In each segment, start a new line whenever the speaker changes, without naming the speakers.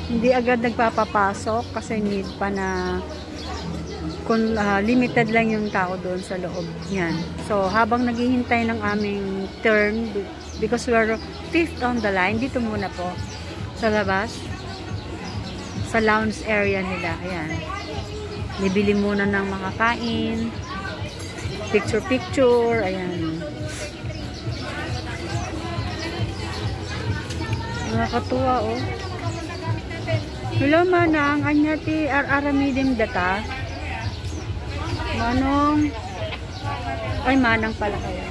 Hindi agad nagpapapasok kasi need pa na limited lang yung tao doon sa loob. Yan. So, habang naghihintay ng aming turn, because we're fifth on the line, dito muna po sa labas, sa lounge area nila. Ayan. Bibili muna ng makakain, picture. Ayan. Nakakatuwa, oh. Hello, manang. Anyati aramidim data. Manong. Ay, manang pala kayo.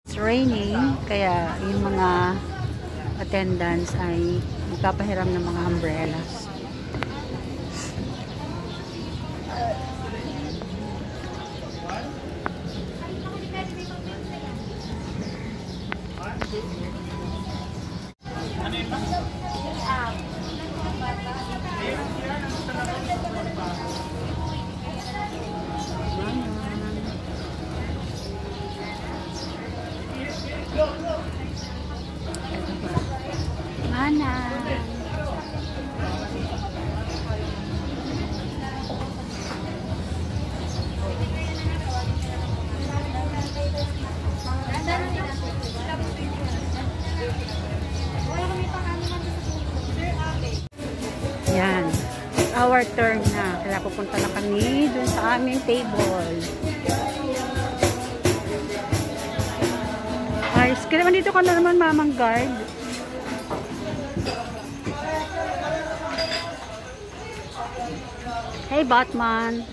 It's raining, kaya yung mga attendants ay magpapahiram ng mga umbrellas. Mana. Yan. It's our turn na. Kaya pupunta na kami dun sa aming table. Ay, kaya naman dito ka na naman, mamang guard. Hey, Batman.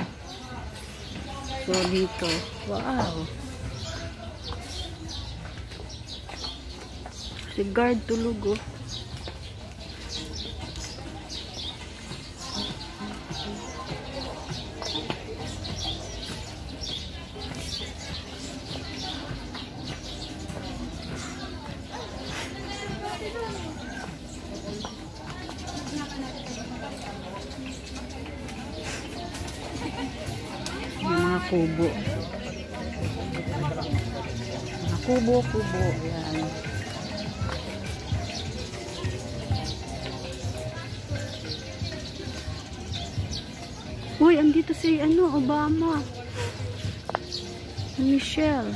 So, dito. Wow. Si guard tulog, oh. Mga kubo. Mga kubo. Ayan. Uy, andito si Obama. Michelle.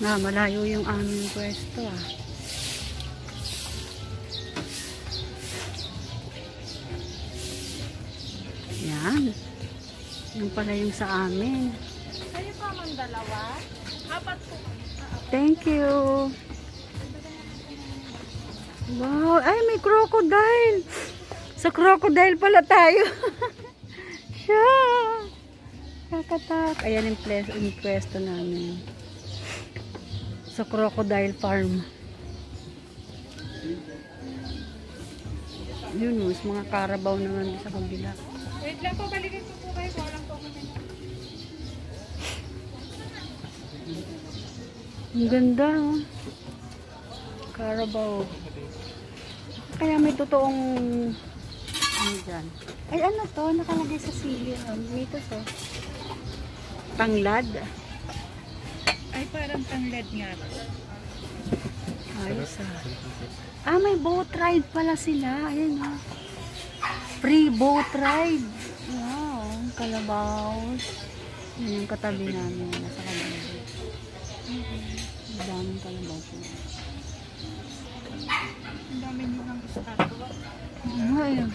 Malayo yung aming pwesto, ah. Yan. Yung pala yung sa amin.
Kayo pa man dalawa? Apat po.
Thank you. Wow. Ay, may crocodile. Sa crocodile pala tayo. Siya. Kakatak. Ayan yung pwesto namin. Sa crocodile farm. Yun, mga Carabao naman sa kabila.
Wait lang po, balikin ko po kayo. Walang po kami.
Ang ganda, oh. Carabao. Kaya may totoong dyan. Ay, ano to? Nakalagay sa sili. Mitos, oh. Tanglad.
Ay, parang tanglad nga.
Ayos, ah. May boat ride pala sila. Ayan, oh. Free boat ride. Wow, kalabaw. Yan yung katabi namin. Nasa kalabaw. Ang daming kalabaw po.
Ang dami nilang estatwa.
Ayun.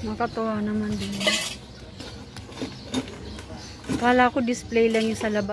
Nakatuwa naman din. Kala ko display lang yung sa labas.